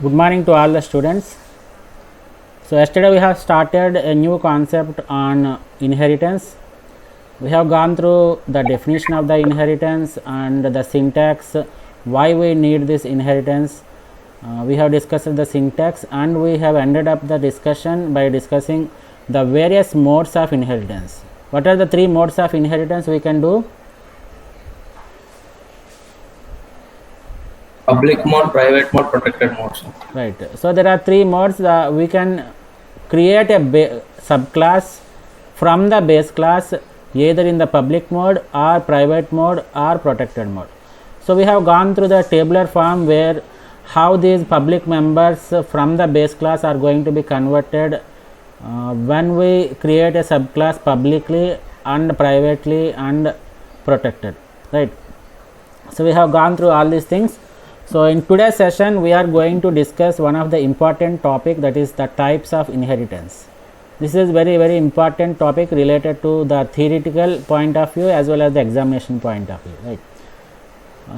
Good morning to all the students. So yesterday we have started a new concept on inheritance. We have gone through the definition of the inheritance and the syntax, why we need this inheritance. We have discussed the syntax and we have ended up the discussion by discussing the various modes of inheritance. What are the three modes of inheritance we can do? Public mode, private mode, protected mode. Right. So there are three modes. We can create a subclass from the base class either in the public mode or private mode or protected mode. So we have gone through the tabular form where how these public members from the base class are going to be converted when we create a subclass publicly and privately and protected, right? So we have gone through all these things. So in today's session we are going to discuss one of the important topic, that is the types of inheritance. This is very important topic related to the theoretical point of view as well as the examination point of view, right?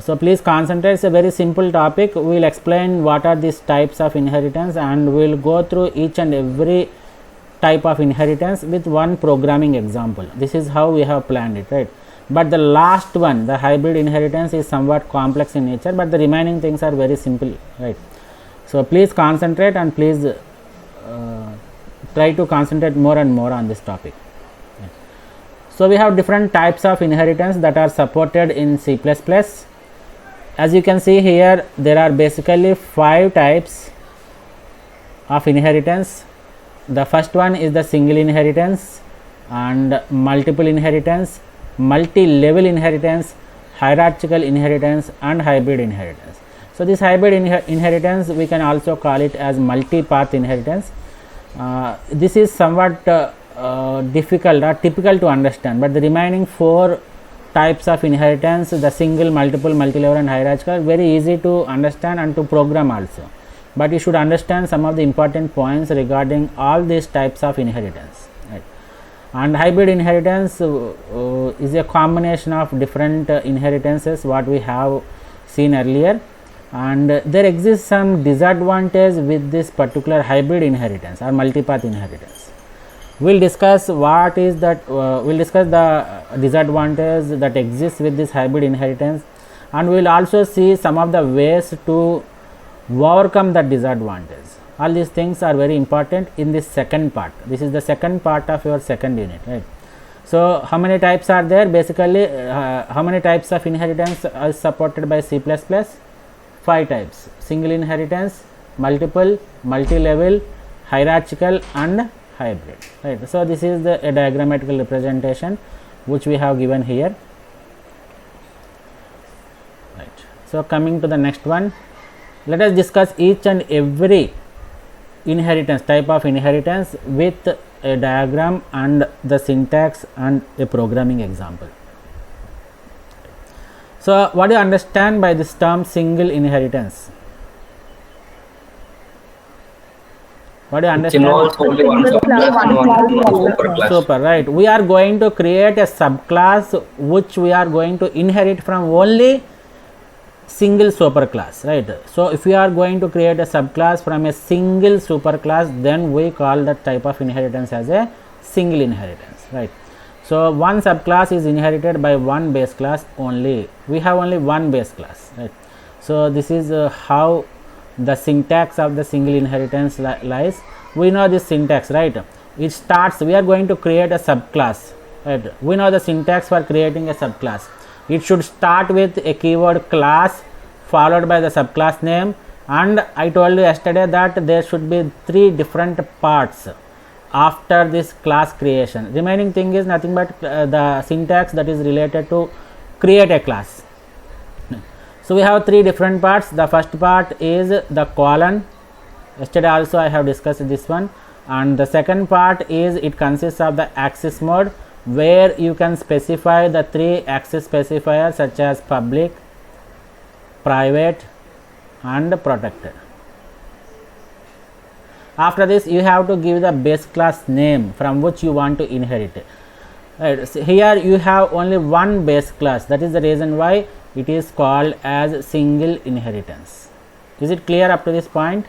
So please concentrate. It's a very simple topic. We will explain what are these types of inheritance and we will go through each and every type of inheritance with one programming example. This is how we have planned it, right? But the last one, the hybrid inheritance, is somewhat complex in nature, but the remaining things are very simple, right? So please concentrate and please try to concentrate more and more on this topic. Right. So we have different types of inheritance that are supported in C++. As you can see here, there are basically 5 types of inheritance. The first one is the single inheritance and multiple inheritance, multi-level inheritance, hierarchical inheritance and hybrid inheritance. So this hybrid inheritance we can also call it as multi-path inheritance. This is somewhat difficult or typical to understand, but the remaining 4 types of inheritance, the single, multiple, multi-level and hierarchical, very easy to understand and to program also. But you should understand some of the important points regarding all these types of inheritance, right? And hybrid inheritance is a combination of different inheritances what we have seen earlier, and there exists some disadvantage with this particular hybrid inheritance or multipath inheritance. We will discuss what is that, we will discuss the disadvantage that exists with this hybrid inheritance, and we will also see some of the ways to overcome that disadvantage. All these things are very important in this second part. This is the second part of your second unit, right? So how many types are there? Basically how many types of inheritance are supported by C++? 5 types: single inheritance, multiple, multi-level, hierarchical and hybrid, right? So this is the diagrammatical representation which we have given here, right? So coming to the next one, let us discuss each and every inheritance, type of inheritance, with a diagram and the syntax and a programming example. So what do you understand by this term single inheritance? What do you understand? Only one subclass and one superclass. Super, right? We are going to create a subclass which we are going to inherit from only single superclass, right? So if we are going to create a subclass from a single superclass, then we call that type of inheritance as a single inheritance, right? So one subclass is inherited by one base class only. We have only one base class, right? So this is how the syntax of the single inheritance lies. We know this syntax, right? It starts, we are going to create a subclass, right? We know the syntax for creating a subclass. It should start with a keyword class followed by the subclass name, and I told you yesterday that there should be 3 different parts after this class creation. Remaining thing is nothing but the syntax that is related to create a class. So we have 3 different parts. The first part is the colon. Yesterday also I have discussed this one. And the second part is, it consists of the access mode, where you can specify the 3 access specifiers such as public, private and protected. After this you have to give the base class name from which you want to inherit, right? So here you have only one base class. That is the reason why it is called as single inheritance. Is it clear up to this point?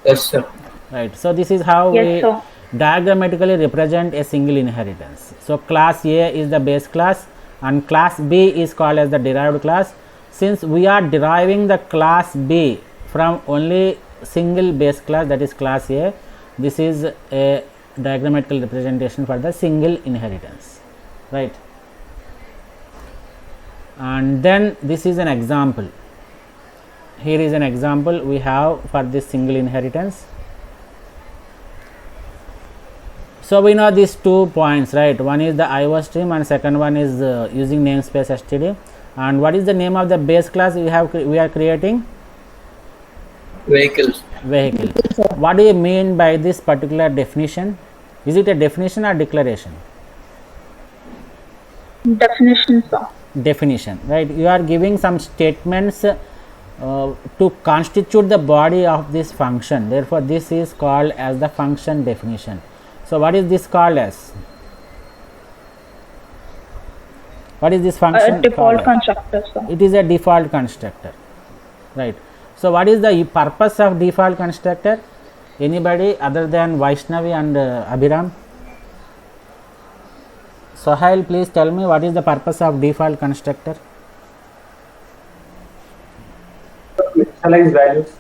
Yes, sir. Right. So this is how Yes, we sir. diagrammatically represent a single inheritance. So class A is the base class and class B is called as the derived class. Since we are deriving the class B from only single base class, that is class A, this is a diagrammatical representation for the single inheritance, right? And then this is an example. Here is an example we have for this single inheritance. So we know these 2 points, right? One is the IO stream and second one is using namespace std. And what is the name of the base class we are creating? Vehicles. Vehicle. What do you mean by this particular definition? Is it a definition or declaration? Definition, sir. Definition, right? You are giving some statements to constitute the body of this function. Therefore, this is called as the function definition. So, what is this called as? What is this function? Default called as? constructor, sir. It is a default constructor, right? So, what is the purpose of default constructor? Anybody other than Vaishnavi and Abhiram? Sohail, please tell me what is the purpose of default constructor? Initialize values.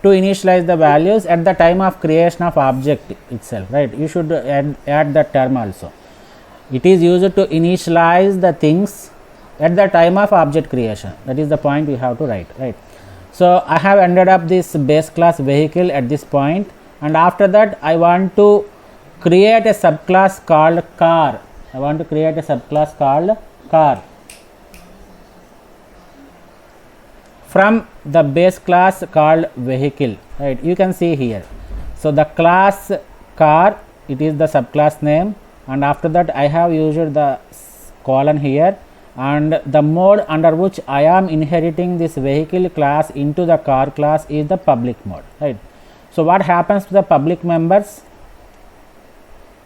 To initialize the values at the time of creation of object itself, right? You should add that term also. It is used to initialize the things at the time of object creation. That is the point we have to write, right? So I have ended up this base class vehicle at this point, and after that I want to create a subclass called car. I want to create a subclass called car from the base class called vehicle, right? You can see here. So the class car, it is the subclass name, and after that I have used the colon here, and the mode under which I am inheriting this vehicle class into the car class is the public mode, right? So what happens to the public members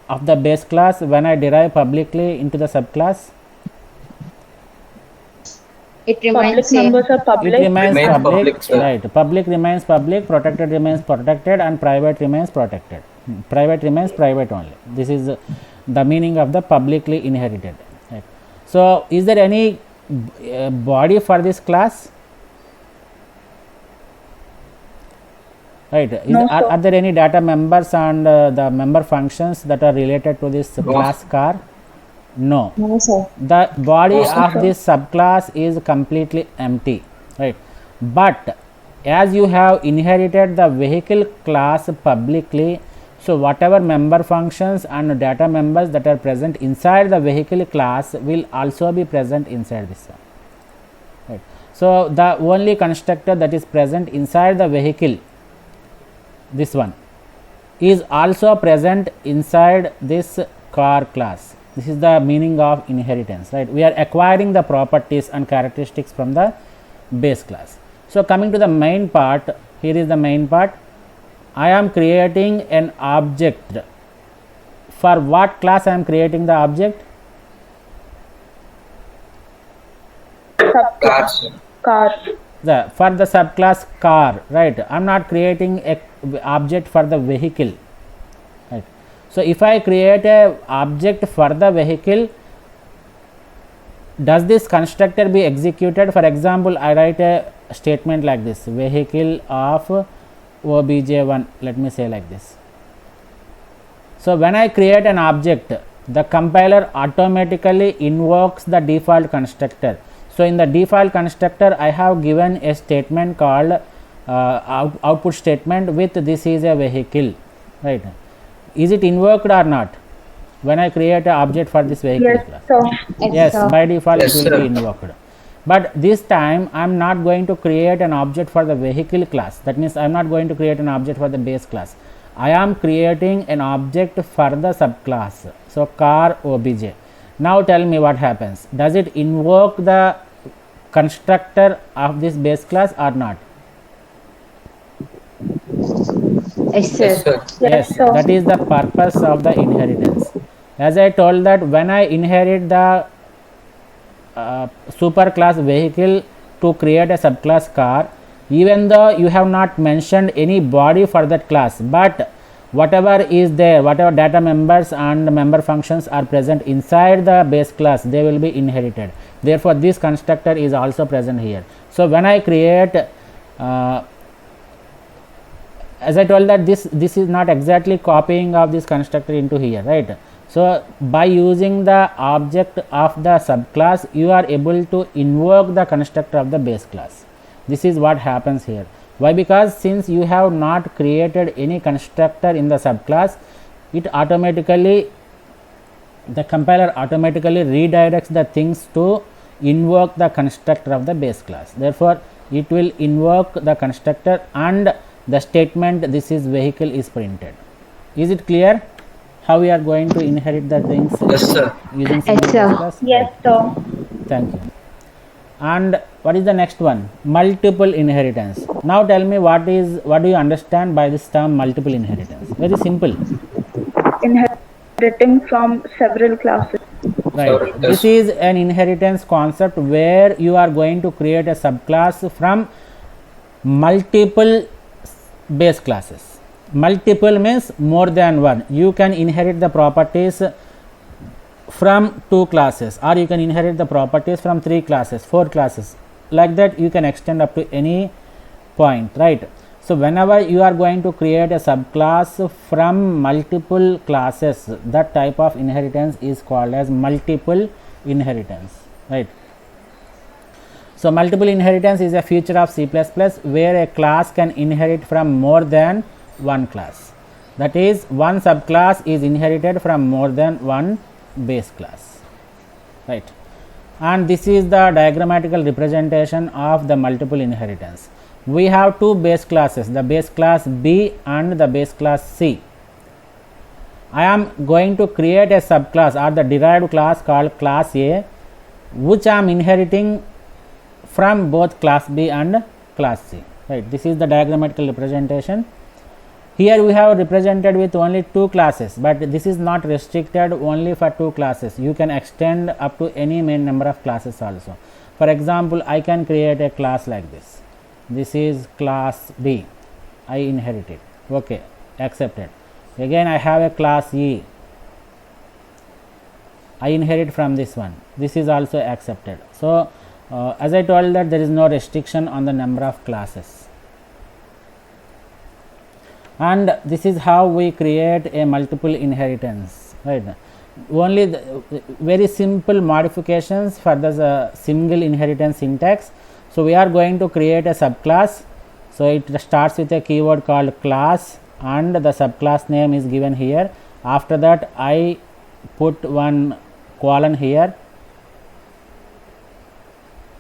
of the base class when I derive publicly into the subclass? It Public remains same. members are It public. remains Remains public, public, sir. right? Public remains public, protected remains protected, and private remains protected. Private remains private only. This is the meaning of the publicly inherited, right? So is there any body for this class, right? No, sir. Are there any data members and the member functions that are related to this class car? No. No, sir. The body Awesome. of this subclass is completely empty, right? But as you have inherited the vehicle class publicly, so whatever member functions and data members that are present inside the vehicle class will also be present inside this one, right? So the only constructor that is present inside the vehicle, this one, is also present inside this car class. This is the meaning of inheritance, right? We are acquiring the properties and characteristics from the base class. So coming to the main part, here is the main part. I am creating an object. For what class I am creating the object? Subclass. Car, sir. Car. For the subclass car, right? I am not creating a object for the vehicle, right? So if I create a object for the vehicle, does this constructor be executed? For example, I write a statement like this: vehicle of obj1, let me say like this. So when I create an object, the compiler automatically invokes the default constructor. So in the default constructor, I have given a statement called output statement with this is a vehicle, right? Is it invoked or not when I create an object for this vehicle Yes, class? sir. Yes, sir. by default Yes, it will sir. be invoked. But this time I am not going to create an object for the vehicle class. That means I am not going to create an object for the base class. I am creating an object for the subclass. So car obj. Now tell me what happens. Does it invoke the constructor of this base class or not? Yes, sir. Yes, sir. Yes, sir. that is the purpose of the inheritance. As I told that when I inherit the superclass vehicle to create a subclass car, even though you have not mentioned any body for that class, but whatever is there, whatever data members and member functions are present inside the base class, they will be inherited. Therefore, this constructor is also present here. So when I create as I told that this is not exactly copying of this constructor into here, right? So by using the object of the subclass, you are able to invoke the constructor of the base class. This is what happens here. Why? Because since you have not created any constructor in the subclass, it automatically, the compiler automatically redirects the things to invoke the constructor of the base class. Therefore, it will invoke the constructor and the statement this is vehicle is printed. Is it clear how we are going to inherit the things Yes, sir. using Yes, single sir. base class? Yes, sir. Thank you. And what is the next one? Multiple inheritance. Now tell me what do you understand by this term multiple inheritance? Very simple, Inheriting from several classes. right? Sorry, This is an inheritance concept where you are going to create a subclass from multiple base classes. Multiple means more than one. You can inherit the properties from 2 classes, or you can inherit the properties from 3 classes, 4 classes. Like that you can extend up to any point, right? So whenever you are going to create a subclass from multiple classes, that type of inheritance is called as multiple inheritance, right? So multiple inheritance is a feature of C++ where a class can inherit from more than one class. That is, one subclass is inherited from more than one base class, right? And this is the diagrammatical representation of the multiple inheritance. We have 2 base classes, the base class B and the base class C. I am going to create a subclass or the derived class called class A, which I am inheriting from both class B and class C, right? This is the diagrammatical representation. Here we have represented with only 2 classes, but this is not restricted only for 2 classes. You can extend up to any main number of classes also. For example, I can create a class like this. This is class D. I inherit it. Okay, accepted. Again, I have a class E. I inherit from this one. This is also accepted. So as I told that there is no restriction on the number of classes, and this is how we create a multiple inheritance, right? Only the very simple modifications for the single inheritance syntax. So we are going to create a subclass. So it starts with a keyword called class and the subclass name is given here. After that I put one colon here,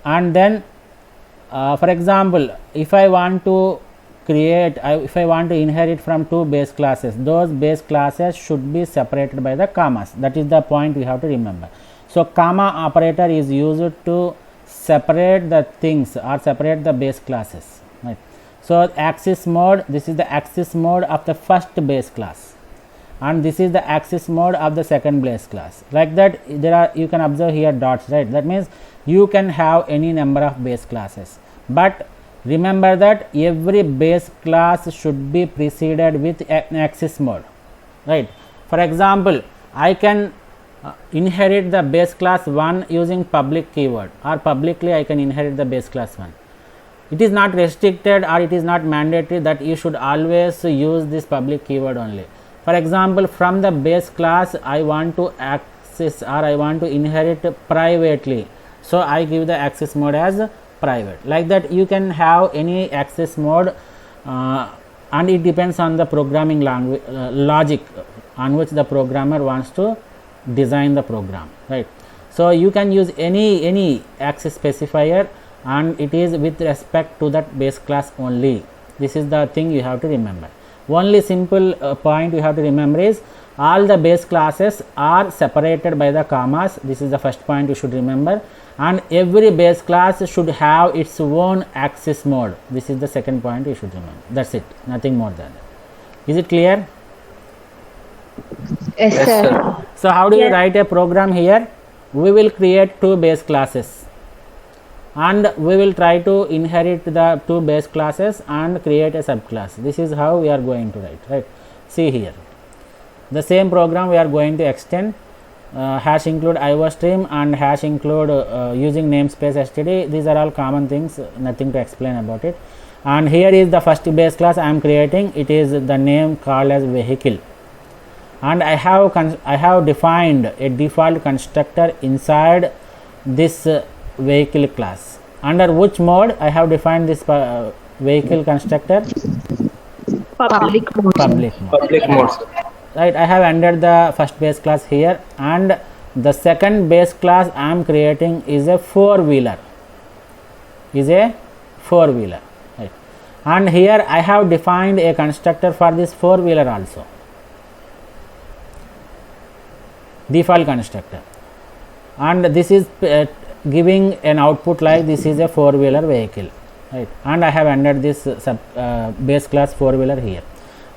and then for example, if I want to if I want to inherit from 2 base classes, those base classes should be separated by the commas. That is the point we have to remember. So comma operator is used to separate the things or separate the base classes, right? So axis mode, this is the axis mode of the first base class, and this is the axis mode of the second base class. Like that, there are, you can observe here dots, right? That means you can have any number of base classes, but remember that every base class should be preceded with an axis mode, right? For example, I can inherit the base class 1 using public keyword, or publicly I can inherit the base class 1. It is not restricted or it is not mandatory that you should always use this public keyword only. For example, from the base class I want to access or I want to inherit privately, so I give the access mode as private. Like that you can have any access mode, and it depends on the programming language logic on which the programmer wants to design the program, right? So you can use any access specifier, and it is with respect to that base class only. This is the thing you have to remember. Only simple point you have to remember is all the base classes are separated by the commas. This is the first point you should remember, and every base class should have its own access mode. This is the second point you should remember. That's it, nothing more than that. Is it clear? Yes, Yes, sir. sir. So how do you Yes. write a program here? We will create 2 base classes, and we will try to inherit the two base classes and create a subclass. This is how we are going to write, right? See here, the same program we are going to extend, hash include iostream and hash include using namespace std. These are all common things, nothing to explain about it. And here is the first base class I am creating. It is the name called as vehicle, and I have defined a default constructor inside this vehicle class. Under which mode I have defined this vehicle constructor? Public mode. Public mode. Public mode, sir. Right, I have entered the first base class here, and the second base class I am creating is a four-wheeler. Right, and here I have defined a constructor for this four-wheeler also, default constructor, and this is giving an output like this is a four-wheeler vehicle, right? And I have entered this base class four-wheeler here,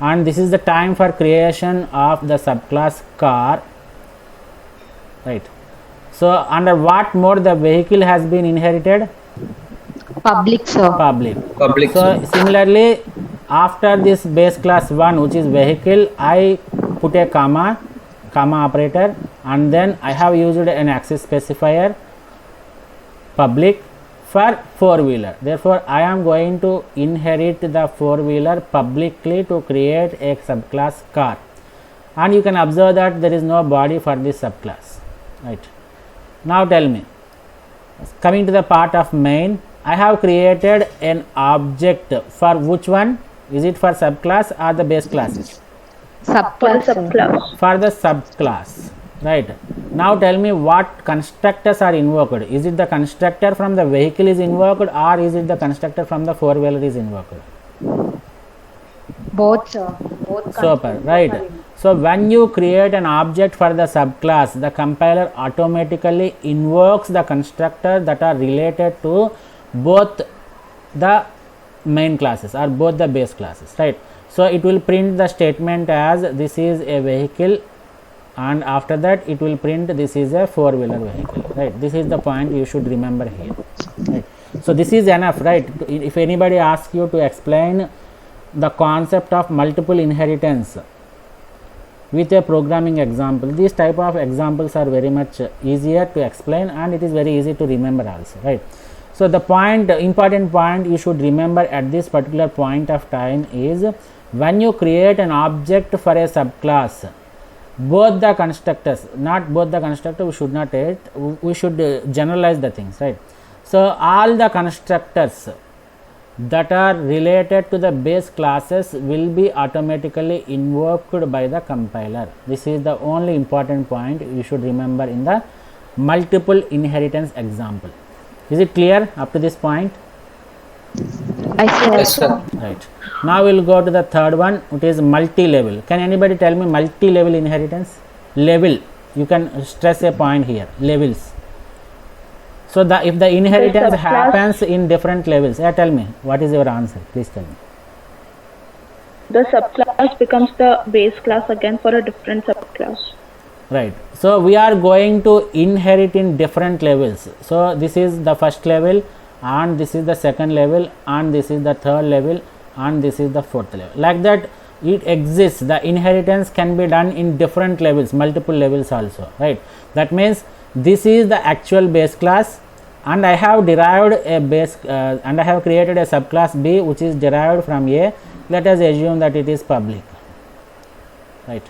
and this is the time for creation of the subclass car, right? So under what mode the vehicle has been inherited? Public, sir. Public. Public, So sir. similarly, after this base class 1, which is vehicle, I put a comma operator, and then I have used an access specifier public for four-wheeler. Therefore, I am going to inherit the four-wheeler publicly to create a subclass car, and you can observe that there is no body for this subclass, right? Now tell me, coming to the part of main, I have created an object for which one? Is it for subclass or the base classes? For the Subclass, sir. subclass. For the subclass, right? Now tell me what constructors are invoked. Is it the constructor from the vehicle is invoked, or is it the constructor from the four-wheeler is invoked? Both, sir. Both. Super, right? So when you create an object for the subclass, the compiler automatically invokes the constructor that are related to both the main classes or both the base classes, right? So it will print the statement as this is a vehicle, and after that it will print this is a four-wheeler vehicle, right? This is the point you should remember here, right? So this is enough, right? If anybody asks you to explain the concept of multiple inheritance with a programming example, these type of examples are very much easier to explain, and it is very easy to remember also, right? So the important point you should remember at this particular point of time is, when you create an object for a subclass, both the constructors, not both the constructor, we should not take, we should generalize the things, right? So all the constructors that are related to the base classes will be automatically invoked by the compiler. This is the only important point you should remember in the multiple inheritance example. Is it clear up to this point? Yes, sir. Right. Now we will go to the third one, which is multi-level. Can anybody tell me multi-level inheritance? Level, you can stress a point here, levels. So if the inheritance subclass. happens in different levels, tell me, what is your answer? Please tell me. The subclass becomes the base class again for a different subclass. Right. So we are going to inherit in different levels. So this is the first level, and this is the second level, and this is the third level, and this is the fourth level. Like that it exists. The inheritance can be done in different levels, multiple levels also, right? That means this is the actual base class, and I have derived a base and I have created a subclass B which is derived from A. Let us assume that it is public, right?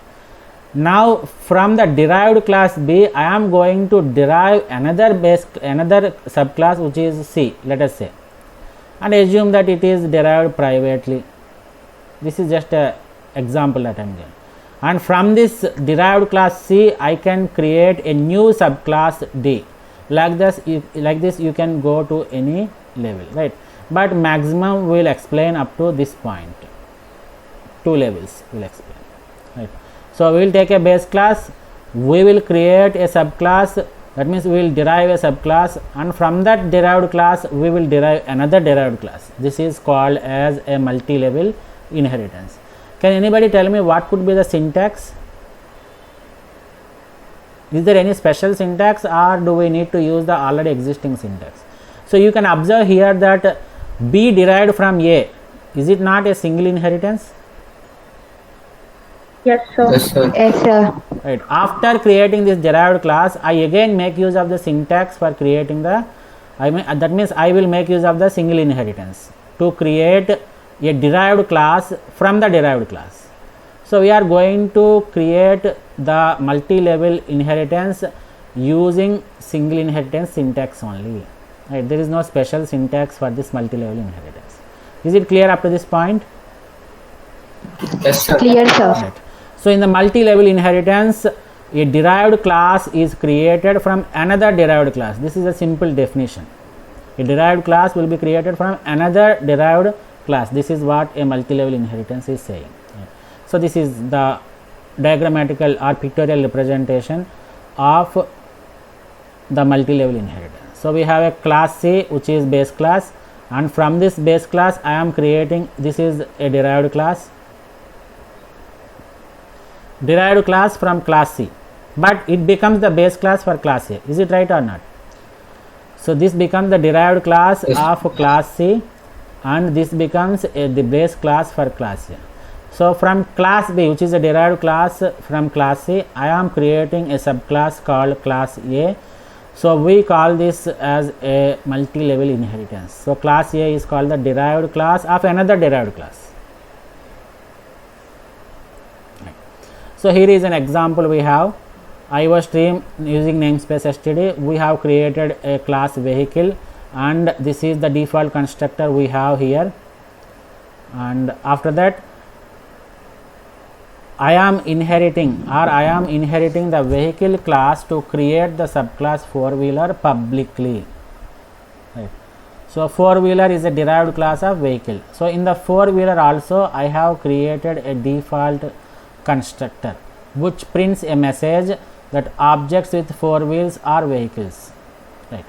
Now from the derived class B, I am going to derive another subclass which is C, let us say, and assume that it is derived privately. This is just a example that I am giving. And from this derived class C, I can create a new subclass D. Like this you can go to any level, right? But maximum we will explain up to this point. 2 levels we will explain, right? So we will take a base class, we will create a subclass, that means we will derive a subclass, and from that derived class we will derive another derived class. This is called as a multi-level inheritance. Can anybody tell me what could be the syntax? Is there any special syntax, or do we need to use the already existing syntax? So you can observe here that B derived from A, is it not a single inheritance? Yes, sir. Yes, sir. Yes, sir. Right. After creating this derived class, I again make use of the syntax for creating the, that means I will make use of the single inheritance to create a derived class from the derived class. So we are going to create the multi-level inheritance using single inheritance syntax only. Right. There is no special syntax for this multi-level inheritance. Is it clear up to this point? Yes, sir. Clear, sir. Right. So in the multi-level inheritance, a derived class is created from another derived class. This is a simple definition. A derived class will be created from another derived class. This is what a multi-level inheritance is saying. So this is the diagrammatical or pictorial representation of the multi-level inheritance. So we have a class C, which is base class, and from this base class I am creating, this is a derived class from class C, but it becomes the base class for class A. Is it right or not? So this becomes the derived class of class C, and this becomes the base class for class A. So from class B, which is a derived class from class C, I am creating a subclass called class A. So we call this as a multi-level inheritance. So class A is called the derived class of another derived class. So here is an example. We have IOStream using namespace std. We have created a class vehicle, and this is the default constructor we have here. And after that, I am inheriting the vehicle class to create the subclass four-wheeler publicly. Right. So four-wheeler is a derived class of vehicle. So in the four-wheeler also I have created a default constructor which prints a message that objects with four wheels are vehicles. Right.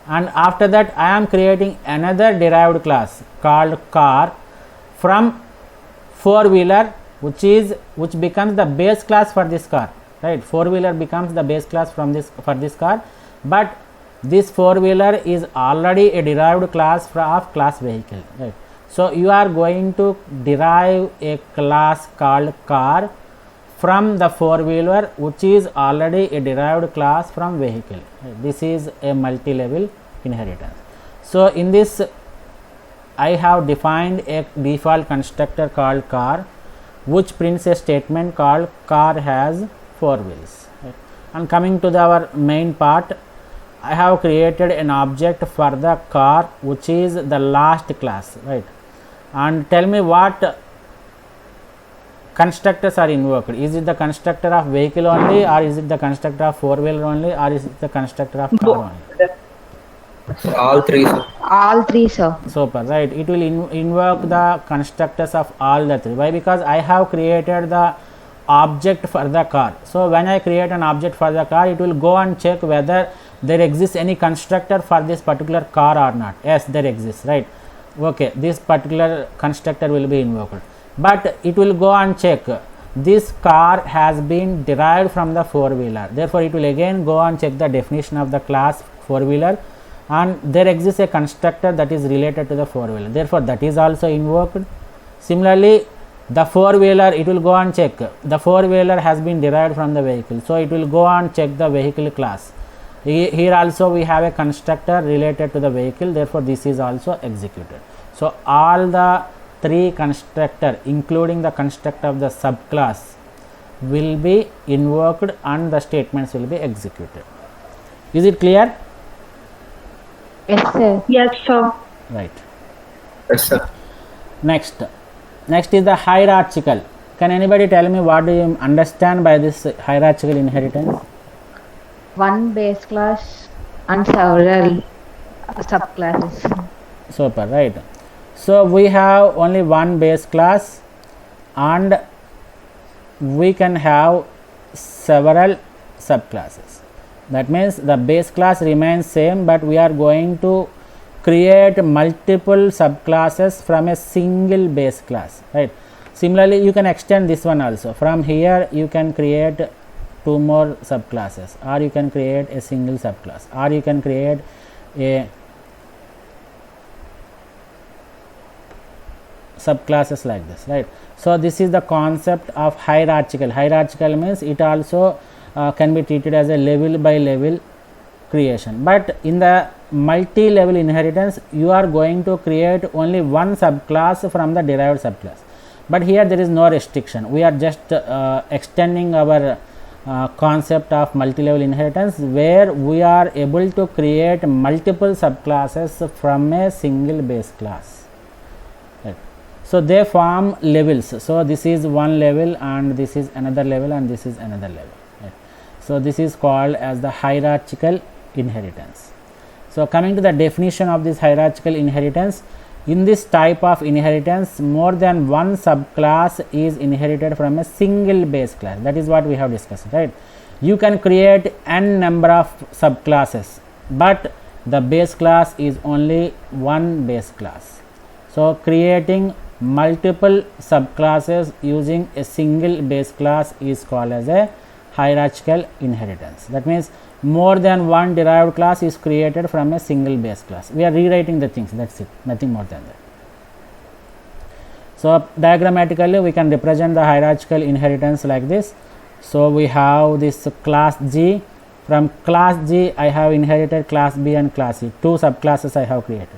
And after that I am creating another derived class called car from four-wheeler, which becomes the base class for this car. Right. Four-wheeler becomes the base class for this car, but this four-wheeler is already a derived class of class vehicle. Right. So you are going to derive a class called car from the four-wheeler, which is already a derived class from vehicle. Right. This is a multi-level inheritance. So in this I have defined a default constructor called car, which prints a statement called car has four wheels. Right. And coming to our main part, I have created an object for the car, which is the last class. Right. And tell me what constructors are invoked. Is it the constructor of vehicle only, or is it the constructor of four-wheeler only, or is it the constructor of car only? All three, sir. All three, sir. Super, right. It will invoke the constructors of all the three. Why? Because I have created the object for the car. So when I create an object for the car, it will go and check whether there exists any constructor for this particular car or not. Yes, there exists, right? Okay, this particular constructor will be invoked, but it will go and check this car has been derived from the four-wheeler. Therefore it will again go and check the definition of the class four-wheeler, and there exists a constructor that is related to the four-wheeler. Therefore that is also invoked. Similarly, the four-wheeler, it will go and check the four-wheeler has been derived from the vehicle, so it will go and check the vehicle class. Here also we have a constructor related to the vehicle, therefore this is also executed. So all the three constructor, including the constructor of the subclass, will be invoked and the statements will be executed. Is it clear? Yes, sir. Yes, sir. Right. Yes, sir. Next is the hierarchical. Can anybody tell me what do you understand by this hierarchical inheritance? One base class and several subclasses. Super, right. So we have only one base class and we can have several subclasses. That means the base class remains same, but we are going to create multiple subclasses from a single base class, right? Similarly, you can extend this one also. From here you can create two more subclasses, or you can create a single subclass, or you can create a subclasses like this, right? So this is the concept of hierarchical. Hierarchical means it also can be treated as a level by level creation, but in the multi-level inheritance you are going to create only one subclass from the derived subclass. But here there is no restriction, we are just extending our concept of multi-level inheritance, where we are able to create multiple subclasses from a single base class, right? So they form levels. So this is one level and this is another level and this is another level, right? So this is called as the hierarchical inheritance. So coming to the definition of this hierarchical inheritance, in this type of inheritance more than one subclass is inherited from a single base class. That is what we have discussed, right? You can create n number of subclasses, but the base class is only one base class. So creating multiple subclasses using a single base class is called as a hierarchical inheritance. That means more than one derived class is created from a single base class. We are rewriting the things, that's it, nothing more than that. So diagrammatically we can represent the hierarchical inheritance like this. So we have this class G. From class G I have inherited class B and class C. Two subclasses I have created.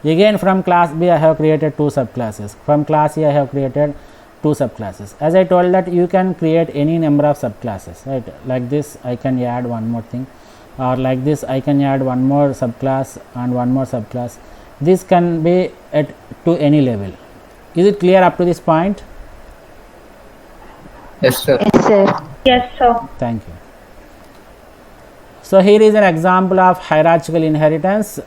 Again from class B I have created two subclasses. From class C I have created two subclasses. As I told that you can create any number of subclasses, right? Like this I can add one more thing, or like this I can add one more subclass and one more subclass. This can be at to any level. Is it clear up to this point? Yes, sir. Yes, sir. Yes, sir. Thank you. So here is an example of hierarchical inheritance.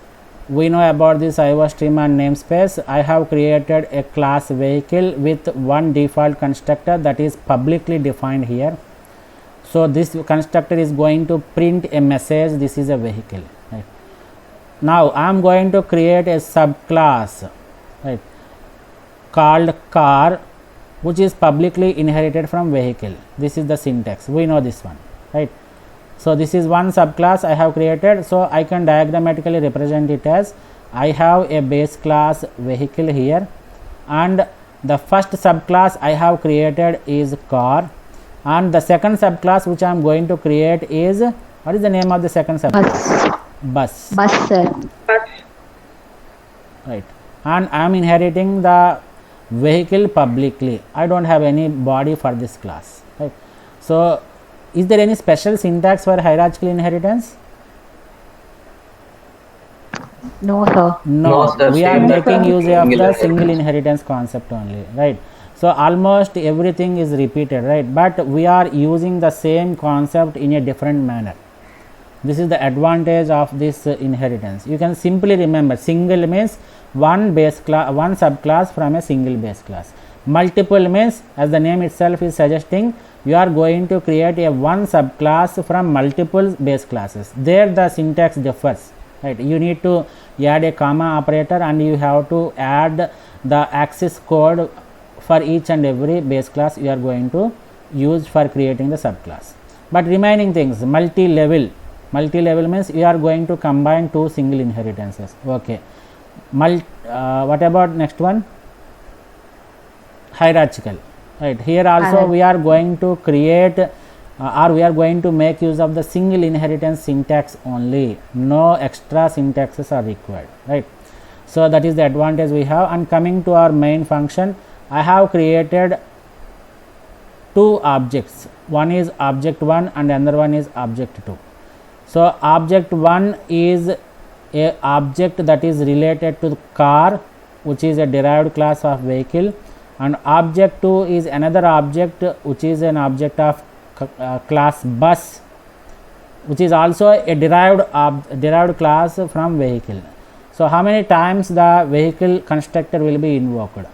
We know about this IOStream and namespace. I have created a class vehicle with one default constructor that is publicly defined here. So this constructor is going to print a message, this is a vehicle, right? Now I am going to create a subclass, right, called car, which is publicly inherited from vehicle. This is the syntax, we know this one, right? So this is one subclass I have created. So I can diagrammatically represent it as I have a base class vehicle here, and the first subclass I have created is car, and the second subclass which I am going to create is, what is the name of the second subclass? Bus. Bus, Bus, sir. right? And I am inheriting the vehicle publicly. I don't have any body for this class, right? So is there any special syntax for hierarchical inheritance? No, sir. No, sir. We are Same making use of single the single inheritance concept only, right? So almost everything is repeated, right? But we are using the same concept in a different manner. This is the advantage of this inheritance. You can simply remember, single means one base class, one subclass from a single base class. Multiple means, as the name itself is suggesting, you are going to create a one subclass from multiple base classes. There the syntax differs, right? You need to add a comma operator and you have to add the access code for each and every base class you are going to use for creating the subclass. But remaining things, multi-level means you are going to combine two single inheritances. Okay. What about next one? Hierarchical, right? Here also we are going to create or we are going to make use of the single inheritance syntax only. No extra syntaxes are required, right? So that is the advantage we have. And coming to our main function, I have created two objects. One is object 1 and another one is object 2. So object 1 is a object that is related to the car, which is a derived class of vehicle, and object 2 is another object which is an object of class bus, which is also a derived class from vehicle. So how many times the vehicle constructor will be invoked?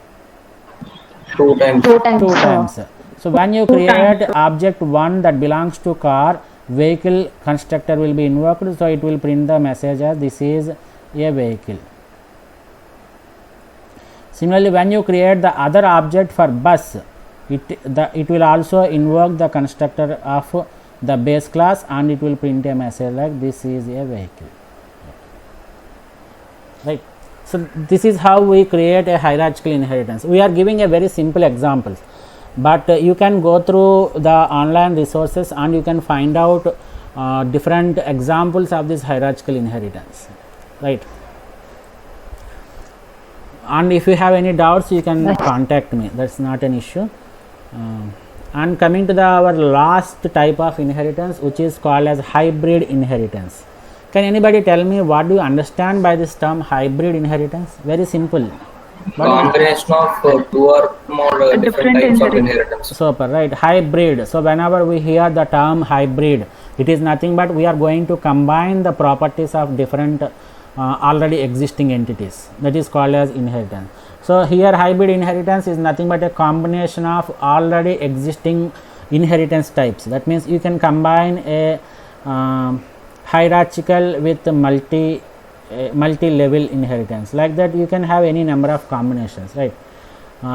Two times. Two times. Two sir. times. So when you create object 1 that belongs to car, vehicle constructor will be invoked, so it will print the message as this is a vehicle. Similarly, when you create the other object for bus, it will also invoke the constructor of the base class and it will print a message like this is a vehicle, right? So this is how we create a hierarchical inheritance. We are giving a very simple examples, but you can go through the online resources and you can find out different examples of this hierarchical inheritance, right? And if you have any doubts, you can contact me. That's not an issue. And coming to our last type of inheritance, which is called as hybrid inheritance. Can anybody tell me what do you understand by this term hybrid inheritance? Very simple. Combination of two or more different types of inheritance. Super, right? Hybrid. So whenever we hear the term hybrid, it is nothing but we are going to combine the properties of different already existing entities. That is called as inheritance. So here hybrid inheritance is nothing but a combination of already existing inheritance types. That means you can combine a hierarchical with multi-level inheritance. Like that you can have any number of combinations, right?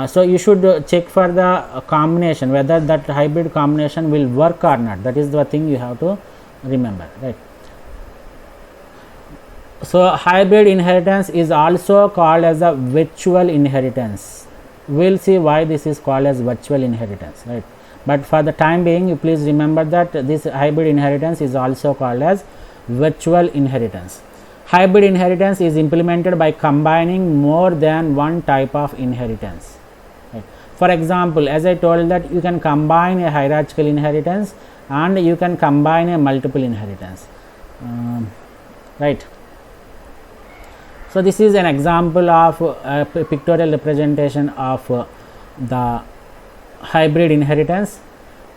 So you should check for the combination, whether that hybrid combination will work or not. That is the thing you have to remember, right? So hybrid inheritance is also called as a virtual inheritance. We'll see why this is called as virtual inheritance, right? But for the time being, you please remember that this hybrid inheritance is also called as virtual inheritance. Hybrid inheritance is implemented by combining more than one type of inheritance, right? For example, as I told that you can combine a hierarchical inheritance and you can combine a multiple inheritance, right? So this is an example of a pictorial representation of the hybrid inheritance.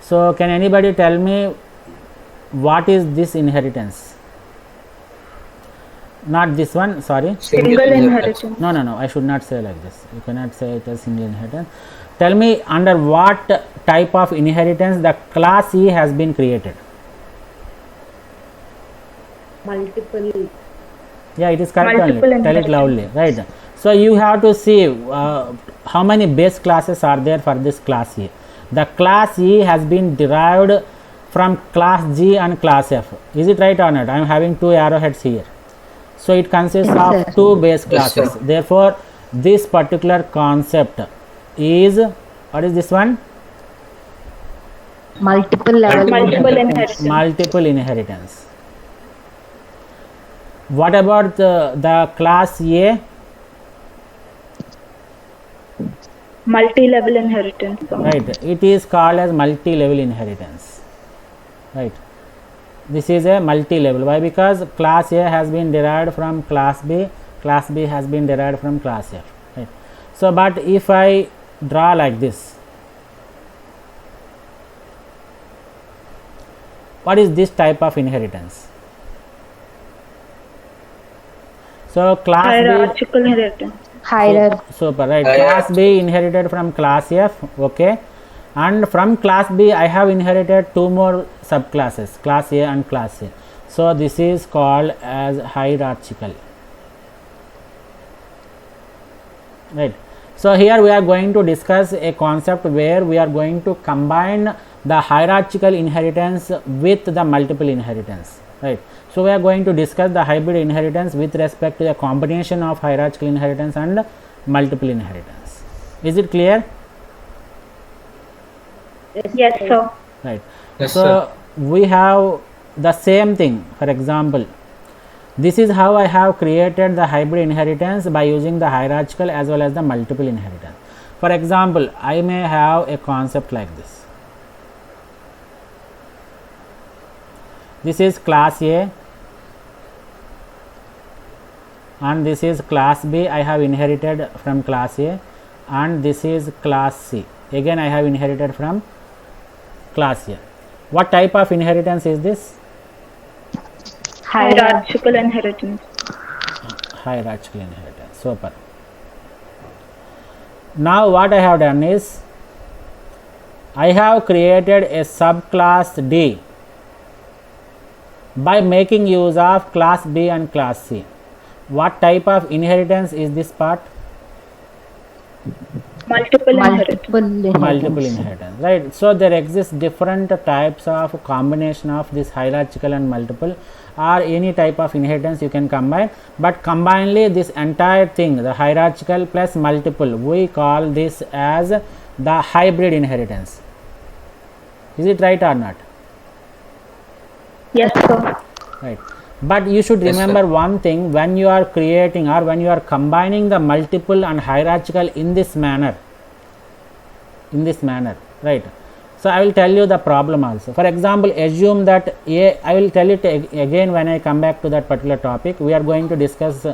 So can anybody tell me what is this inheritance? Not this one, sorry. Single inheritance. No, I should not say like this. You cannot say it as single inheritance. Tell me under what type of inheritance the class E has been created. Multiple. Yeah, it is correct only. Multiple Tell it loudly, right? So you have to see how many base classes are there for this class E. The class E has been derived from class G and class F. Is it right or not? I am having two arrowheads here. So it consists Yes, of two base classes. sir. Therefore, this particular concept is, what is this one? Multiple level. Multiple inheritance. Multiple inheritance. What about the class A? Multi-level inheritance. Right, it is called as multi-level inheritance, right? This is a multi-level. Why? Because class A has been derived from class B has been derived from class F, right? So but if I draw like this, what is this type of inheritance? So class B, Hierarchical inheritance. Hierarchy. super, right? Hierarchy. Class B inherited from class F, okay, and from class B I have inherited two more subclasses, class A and class A. So this is called as hierarchical, right? So here we are going to discuss a concept where we are going to combine the hierarchical inheritance with the multiple inheritance, right? So we are going to discuss the hybrid inheritance with respect to the combination of hierarchical inheritance and multiple inheritance. Is it clear? Yes, sir. Right. Yes, So sir. we have the same thing. For example, this is how I have created the hybrid inheritance by using the hierarchical as well as the multiple inheritance. For example, I may have a concept like this. This is class A and this is class B. I have inherited from class A, and this is class C. Again I have inherited from class A. What type of inheritance is this? Hierarchical inheritance. Hierarchical inheritance. Super. Now what I have done is I have created a subclass D by making use of class B and class C. What type of inheritance is this part? Multiple inheritance. multiple inheritance, right? So there exist different types of combination of this hierarchical and multiple, or any type of inheritance you can combine, but combinedly this entire thing, the hierarchical plus multiple, we call this as the hybrid inheritance. Is it right or not? Yes, sir. Right. But you should Yes, remember sir. one thing, when you are creating or when you are combining the multiple and hierarchical in this manner, right? So I will tell you the problem also. For example, assume that I will tell it again when I come back to that particular topic. We are going to discuss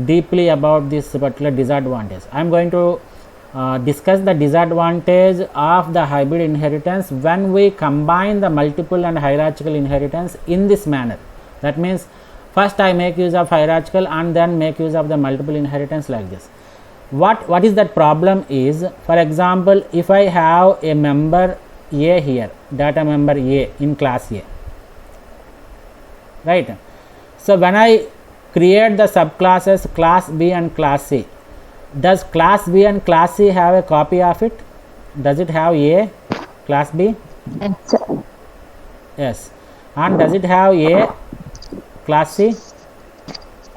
deeply about this particular disadvantage. I am going to discuss the disadvantage of the hybrid inheritance when we combine the multiple and hierarchical inheritance in this manner. That means first I make use of hierarchical and then make use of the multiple inheritance like this. What is that problem is, for example, if I have a member A here, data member A in class A, right? So when I create the subclasses class B and class C, does class B and class C have a copy of it? Does it have A, class B? Yes. And does it have A, class C?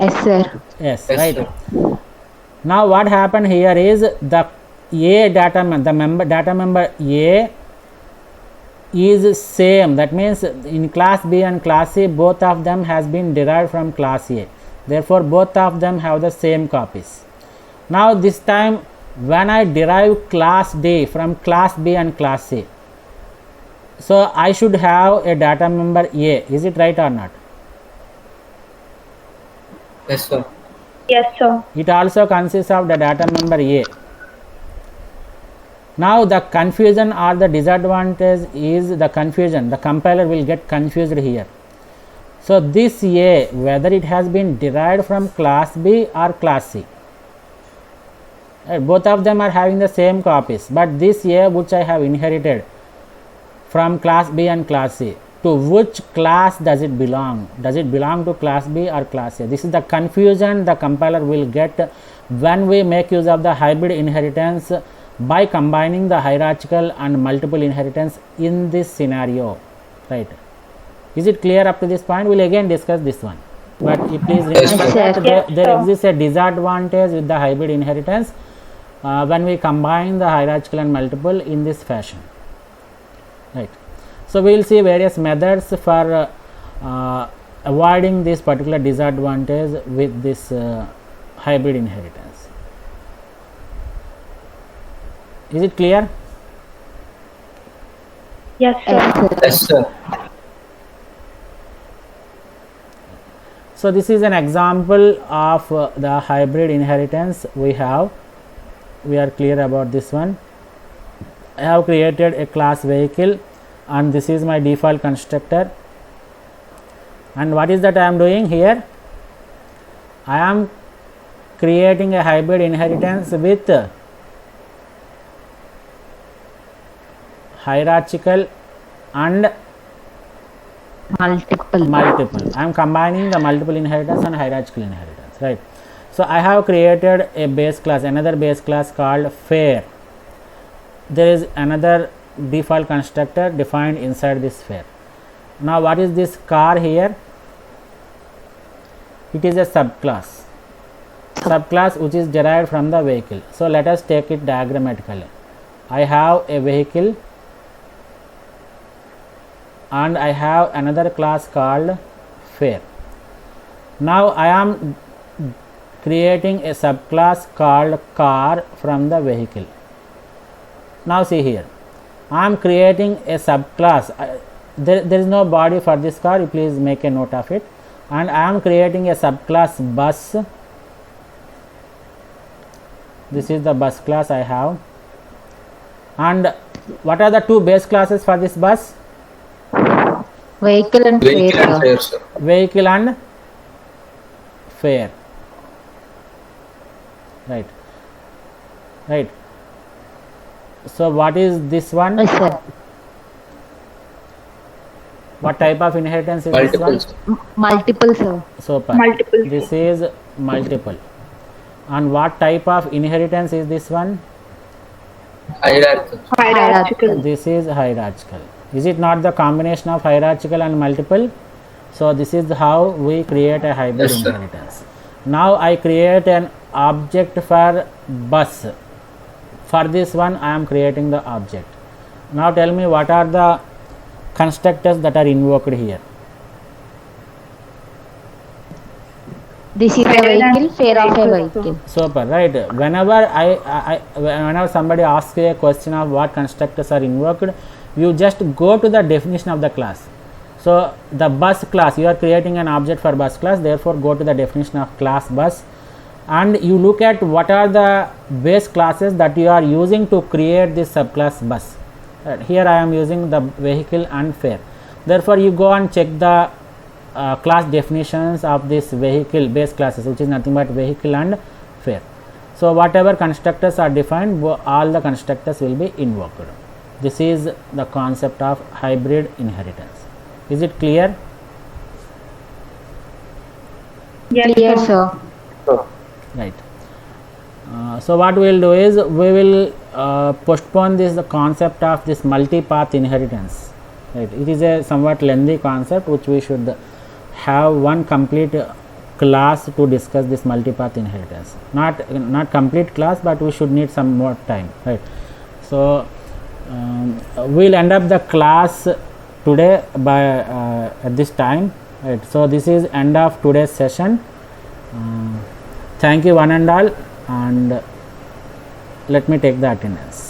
Yes, sir. Yes, Yes, right. sir. Now what happened here is the A data data member A is same. That means in class B and class C, both of them has been derived from class A. Therefore, both of them have the same copies. Now this time when I derive class D from class B and class C, so I should have a data member A. Is it right or not? Yes, sir. Yes, sir. It also consists of the data member A. Now the confusion or the disadvantage is the confusion. The compiler will get confused here. So this A, whether it has been derived from class B or class C, both of them are having the same copies, but this A which I have inherited from class B and class C, to which class does it belong? Does it belong to class B or class A? This is the confusion the compiler will get when we make use of the hybrid inheritance by combining the hierarchical and multiple inheritance in this scenario, right? Is it clear up to this point? We will again discuss this one, but please remember Yes, sir. that Yes, there sir. exists a disadvantage with the hybrid inheritance when we combine the hierarchical and multiple in this fashion, right? So we will see various methods for avoiding this particular disadvantage with this hybrid inheritance. Is it clear? Yes, sir. Yes, sir. Yes, sir. So this is an example of the hybrid inheritance we have. We are clear about this one. I have created a class vehicle and this is my default constructor. And what is that I am doing here? I am creating a hybrid inheritance with hierarchical and Multiple. I am combining the multiple inheritance and hierarchical inheritance, right? So I have created a base class, another base class called fair. There is another default constructor defined inside this fair. Now what is this car here? It is a subclass which is derived from the vehicle. So let us take it diagrammatically. I have a vehicle and I have another class called fair. Now I am creating a subclass called car from the vehicle. Now see here, I am creating a subclass. There is no body for this car, please make a note of it. And I am creating a subclass bus. This is the bus class I have. And what are the two base classes for this bus? Vehicle and Vehicle and fare. fare, sir. Vehicle and fare, right. So what is this one? Yes, sir. What type of inheritance is this one? Multiple, sir. Multiple, sir. Super. Multiple. This is multiple. And what type of inheritance is this one? Hierarchical. Hierarchical. This is hierarchical. Is it not the combination of hierarchical and multiple? So this is how we create a hybrid Yes, sir. inheritance. Now I create an object for bus. For this one I am creating the object. Now tell me what are the constructors that are invoked here. This is a vehicle, fare of a vehicle. Super, right? Whenever somebody asks you a question of what constructors are invoked, you just go to the definition of the class. So the bus class, you are creating an object for bus class, therefore go to the definition of class bus and you look at what are the base classes that you are using to create this subclass bus. Here I am using the vehicle and fare. Therefore you go and check the class definitions of this vehicle base classes, which is nothing but vehicle and fare. So whatever constructors are defined, all the constructors will be invoked. This is the concept of hybrid inheritance. Is it clear? Yes, Clear, sir. sir. So, Right. So what we will do is we will postpone the concept of this multi-path inheritance. Right. It is a somewhat lengthy concept which we should have one complete class to discuss this multi-path inheritance. Not complete class, but we should need some more time. Right. So we'll end up the class today by at this time. Right. So this is end of today's session. Thank you one and all, and let me take the attendance.